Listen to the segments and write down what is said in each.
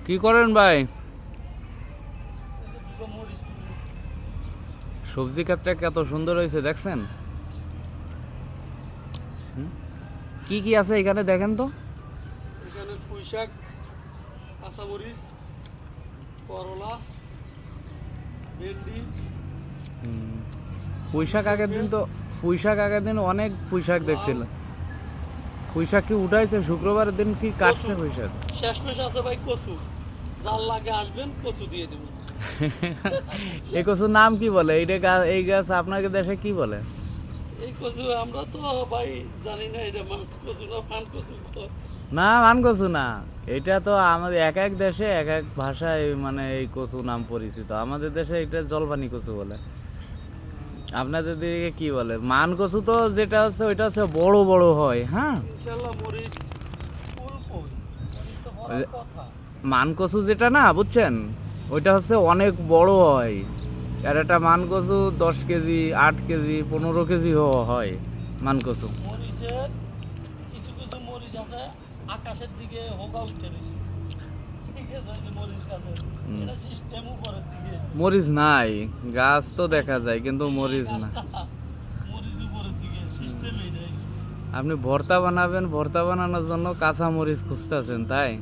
কি করেন ভাই? সবজি ক্ষেতটা কত সুন্দর হয়েছে দেখছেন? কি কি আছে এখানে দেখেন তো। এখানে পুঁই শাক, কাঁচামরিচ, করলা, ভেন্ডি, পুঁই শাক আগের দিন তো আগের দিন অনেক পুঁই শাক দেখছিল। পুঁই শাক কি উঠাইছে শুক্রবারের দিন কি কাটছে পুঁই শাক? শেষমেশ আছে ভাই কচু। যার লাগে আসবেন কচু দিয়ে দেবো। এই কচুর নাম কি বলে? এই গাছ আপনাদের দেশে কি বলে? এই কচু আমরা তো ভাই জানি না এটা মান কচু না ফান কচু। না মান কচু না, এটা তো আমাদের এক এক দেশে এক এক ভাষায় মানে এই কচু নাম পরিচিত। আমাদের দেশে এটা জলপানি কচু বলে। আপনাদের দিকে কি বলে? মান কচু তো যেটা হচ্ছে ওইটা হচ্ছে বড় বড় হয়। হ্যাঁ, ইনশাআল্লাহ মরিচ ফুল কই মরিচ তো বড় কথা। মান কচু যেটা না বুঝছেন, ওইটা হচ্ছে অনেক বড় হয়। আর একটা মান কচু 10 কেজি 8 কেজি 15 কেজি হয় মান কচু। মরিচের কিছু কিছু মরিচ আছে আকাশের দিকে হোগা উঠে রয়েছে। ঠিক আছে ওই যে মরিচ গাছের এটা সিস্টেম উপরের দিকে। মরিচ নাই, গাছ তো দেখা যায় কিন্তু মরিচ না। মরিচ উপরের দিকে সিস্টেম এইটাই। আপনি ভর্তা বানাবেন, ভর্তা বানানোর জন্য কাঁচা মরিচ খুঁজতেছেন, তাই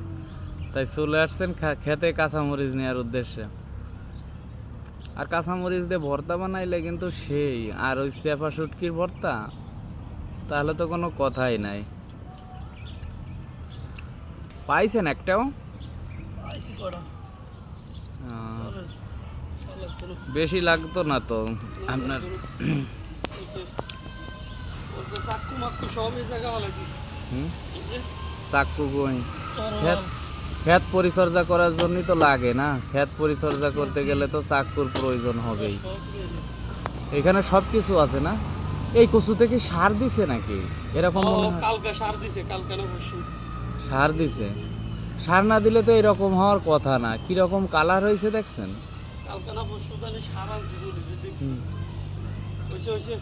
তাই চলে আসছেন খেতে কাঁচা মরিচ নেওয়ার উদ্দেশ্যে। আর কাঁচা মরিচ দিয়ে ভর্তা বানাইলে কিন্তু সেই, আর ওই চেপা শুটকির ভর্তা তাহলে তো কোনো কথাই নাই। পাইছেন একটাও? আইসি কড়া আহ, চলো চলো বেশি লাগতো না তো আপনার। ওকে চাক্কু মাক্কু সব এই জায়গা হলে দিছি। হুম, এই যে চাক্কু কই? তরোয়াল ক্ষেত পরিচর্যা করার জন্যই তো লাগে না? ক্ষেত পরিচর্যা করতে গেলে তো চাক্কুর প্রয়োজন হবেই। সব রয়েছে। এখানে সব কিছু আছে না? এই কচুতে কি সার দিছে নাকি? এরকম ও, মনে হয় কালকে সার দিছে কালকে না পরশু। সার দিছে। সার না দিলে তো এরকম হওয়ার কথা না। কিরকম কালার হয়েছে দেখছেন? কালকে না পরশু জানি সার আনছি বলি যে দেখছি হয়েছে হয়েছে।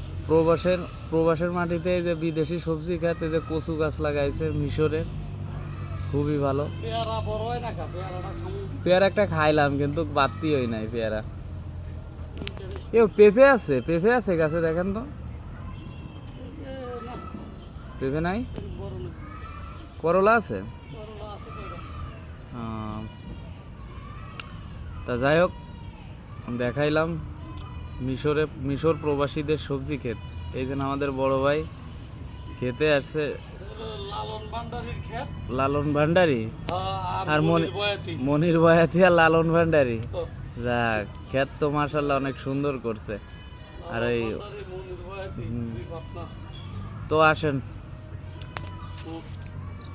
প্রবাসের মাটিতে এই যে বিদেশি সবজি খেতে যে কচু গাছ লাগাইছে মিশরের, খুবই ভালো। পেয়ারা বড় হয় না কা পেয়ারাটা খামু। পেয়ারা একটা খাইলাম কিন্তু বাড়তি হয় নাই পেয়ারা। এ পেঁপে আছে, পেঁপে আছে গাছে দেখেন তো। না পেঁপে নাই? বড় না করলা আছে? করলা আছে কয়টা। আহ, তা যাই হোক, দেখাইলাম মিশর প্রবাসীদের সবজি ক্ষেত। এই জন্য আমাদের বড় ভাই খেতে আসছে। এটা হলো লালন ভান্ডারীর ক্ষেত। লালন ভান্ডারি আর আর মনির বয়াতি। মনির বয়াতি আর লালন ভান্ডারি। তো, যাক, ক্ষেত তো মাশাল্লাহ অনেক সুন্দর করছে। আর লালন এই ভান্ডারী, মনির বয়াতি, দুই বাপ না। তো আসেন। হুম।